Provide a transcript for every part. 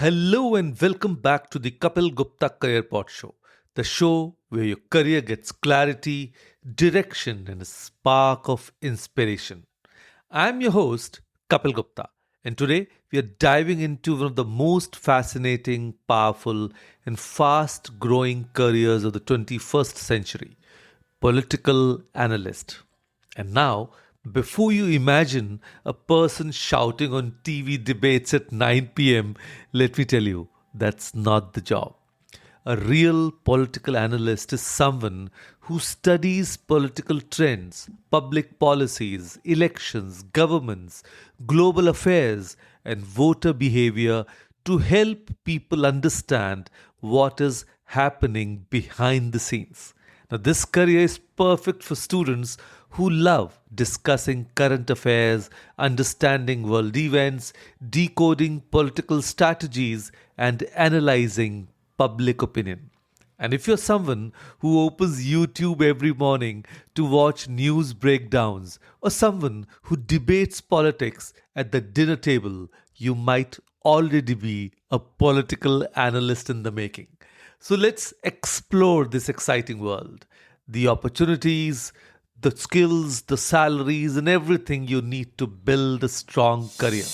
Hello and welcome back to the Kapil Gupta Career Pod Show, the show where your career gets clarity, direction, and a spark of inspiration. I'm your host, Kapil Gupta, and today we are diving into one of the most fascinating, powerful, and fast growing careers of the 21st century: political analyst. And now, before you imagine a person shouting on TV debates at 9 p.m., let me tell you, that's not the job. A real political analyst is someone who studies political trends, public policies, elections, governments, global affairs, and voter behavior to help people understand what is happening behind the scenes. Now, this career is perfect for students who love discussing current affairs, understanding world events, decoding political strategies, and analyzing public opinion. And if you're someone who opens YouTube every morning to watch news breakdowns, or someone who debates politics at the dinner table, you might already be a political analyst in the making. So let's explore this exciting world, the opportunities, the skills, the salaries, and everything you need to build a strong career.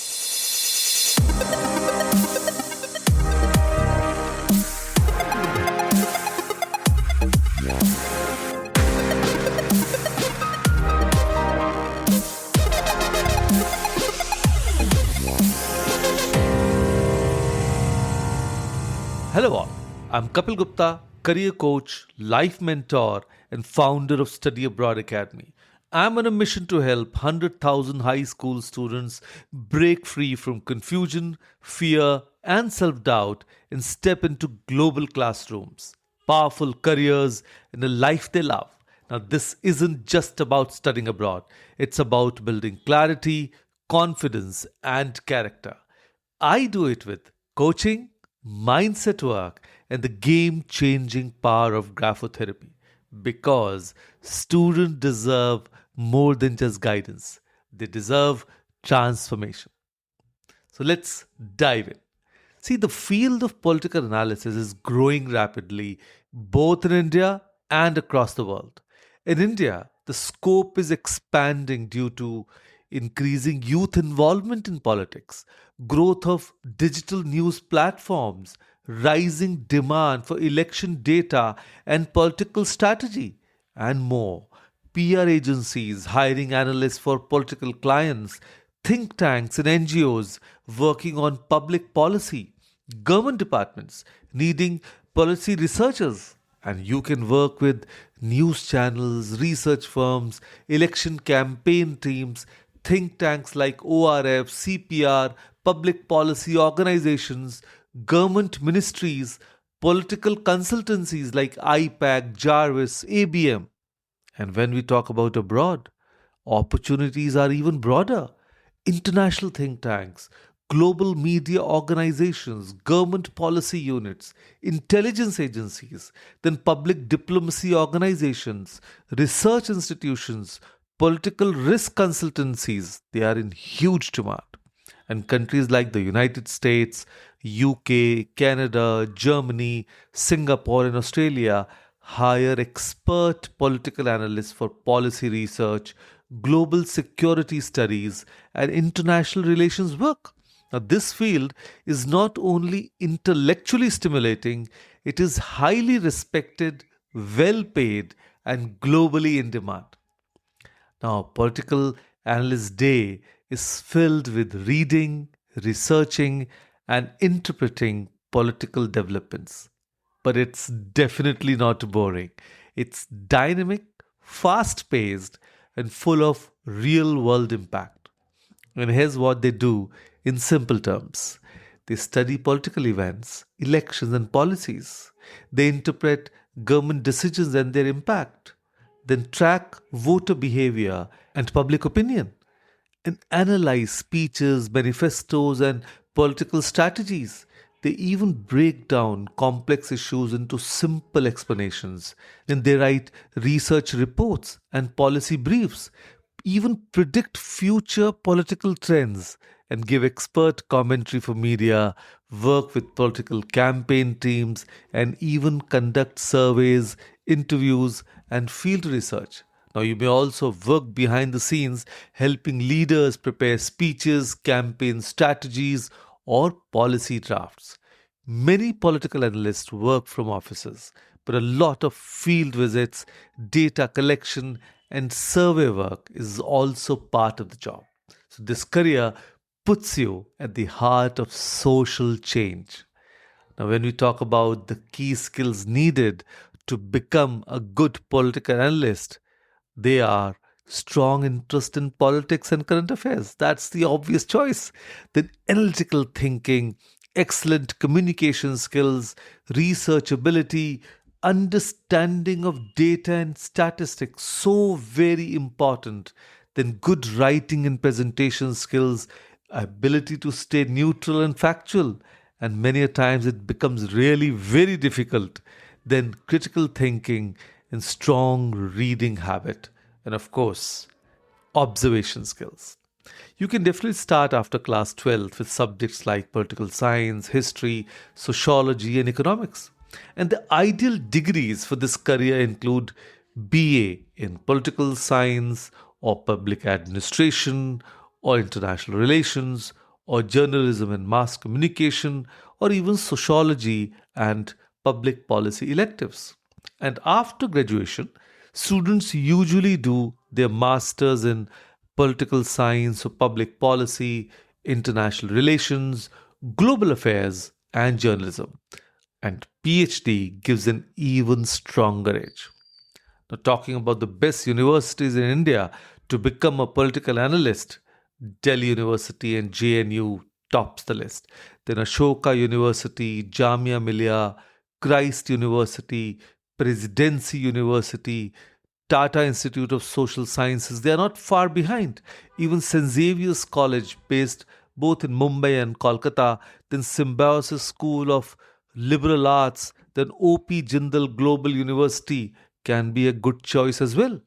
Hello all, I'm Kapil Gupta, career coach, life mentor, and founder of Study Abroad Academy. I'm on a mission to help 100,000 high school students break free from confusion, fear, and self doubt and step into global classrooms, powerful careers, and a life they love. Now, this isn't just about studying abroad, it's about building clarity, confidence, and character. I do it with coaching, mindset work, and the game changing power of graphotherapy because students deserve more than just guidance, they deserve transformation. So let's dive in. See, the field of political analysis is growing rapidly both in India and across the world. In India, the scope is expanding due to increasing youth involvement in politics, growth of digital news platforms, rising demand for election data and political strategy, and more. PR agencies hiring analysts for political clients, think tanks and NGOs working on public policy, government departments needing policy researchers. And you can work with news channels, research firms, election campaign teams, think tanks like ORF, CPR, public policy organizations, government ministries, political consultancies like IPAC, Jarvis, ABM. And when we talk about abroad, opportunities are even broader. International think tanks, global media organizations, government policy units, intelligence agencies, then public diplomacy organizations, research institutions, political risk consultancies, they are in huge demand. And countries like the United States, UK, Canada, Germany, Singapore, and Australia hire expert political analysts for policy research, global security studies, and international relations work. Now, this field is not only intellectually stimulating, it is highly respected, well paid, and globally in demand. Now, Political Analyst Day is filled with reading, researching, and interpreting political developments. But it's definitely not boring. It's dynamic, fast paced, and full of real world impact. And here's what they do in simple terms: they study political events, elections, and policies. They interpret government decisions and their impact, then track voter behavior and public opinion, and analyze speeches, manifestos, and political strategies. They even break down complex issues into simple explanations. Then they write research reports and policy briefs, even predict future political trends, and give expert commentary for media, work with political campaign teams, and even conduct surveys, interviews, and field research. Now, you may also work behind the scenes, helping leaders prepare speeches, campaign strategies, or policy drafts. Many political analysts work from offices, but a lot of field visits, data collection, and survey work is also part of the job. So, this career puts you at the heart of social change. Now, when we talk about the key skills needed to become a good political analyst, they are strong interest in politics and current affairs. That's the obvious choice. Then analytical thinking, excellent communication skills, research ability, understanding of data and statistics, so very important. Then good writing and presentation skills, ability to stay neutral and factual. And many a times it becomes really very difficult. Then critical thinking and strong reading habit. And of course, observation skills. You can definitely start after class 12 with subjects like political science, history, sociology, and economics. And the ideal degrees for this career include BA in political science, or public administration, or international relations, or journalism and mass communication, or even sociology and public policy electives. And after graduation, students usually do their masters in political science or public policy, international relations, global affairs, and journalism. And PhD gives an even stronger edge. Now, talking about the best universities in India to become a political analyst, Delhi University and JNU tops the list. Then Ashoka University, Jamia Millia, Christ University, Presidency University, Tata Institute of Social Sciences, they are not far behind. Even St. Xavier's College, based both in Mumbai and Kolkata, then Symbiosis School of Liberal Arts, then OP Jindal Global University can be a good choice as well.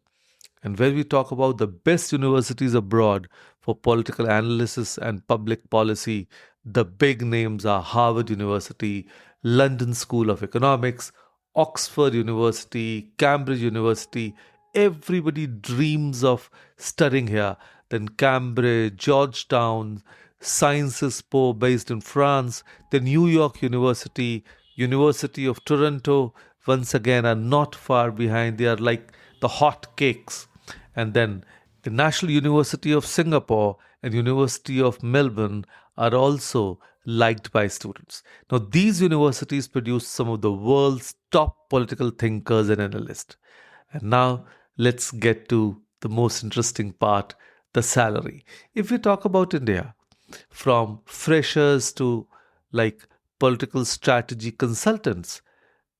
And when we talk about the best universities abroad for political analysis and public policy, the big names are Harvard University, London School of Economics, Oxford University, Cambridge University. Everybody dreams of studying here. Then Cambridge, Georgetown, Sciences Po based in France, the New York University, University of Toronto, once again are not far behind. They are like the hot cakes. And then the National University of Singapore and University of Melbourne are also liked by students. Now, these universities produce some of the world's top political thinkers and analysts. And now, let's get to the most interesting part, the salary. If we talk about India, from freshers to like political strategy consultants,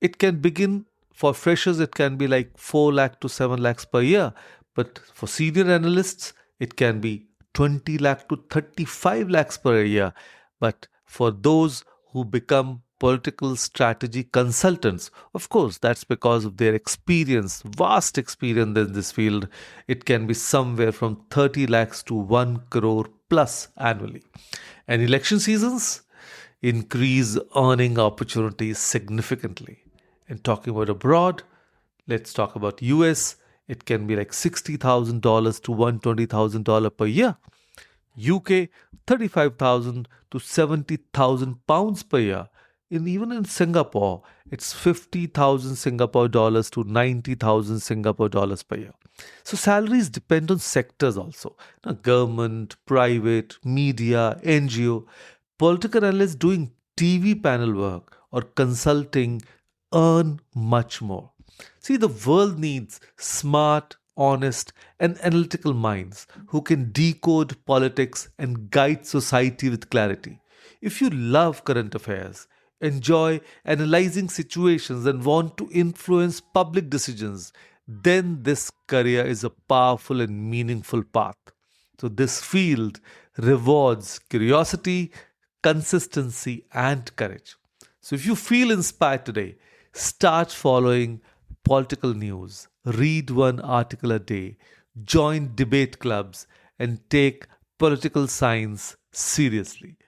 it can begin for freshers, it can be like 4 lakh to 7 lakhs per year. But for senior analysts, it can be 20 lakh to 35 lakhs per year. But for those who become political strategy consultants, of course, that's because of their experience, vast experience in this field. It can be somewhere from 30 lakhs to 1 crore plus annually. And election seasons increase earning opportunities significantly. And talking about abroad, let's talk about US. It can be like $60,000 to $120,000 per year. UK, 35,000 to 70,000 pounds per year. Even in Singapore, it's 50,000 Singapore dollars to 90,000 Singapore dollars per year. So salaries depend on sectors also. Now, government, private, media, NGO, political analysts doing TV panel work or consulting earn much more. See, the world needs smart, honest, and analytical minds who can decode politics and guide society with clarity. If you love current affairs, enjoy analyzing situations, and want to influence public decisions, then this career is a powerful and meaningful path. So, this field rewards curiosity, consistency, and courage. So, if you feel inspired today, start following political news, read one article a day, join debate clubs, and take political science seriously.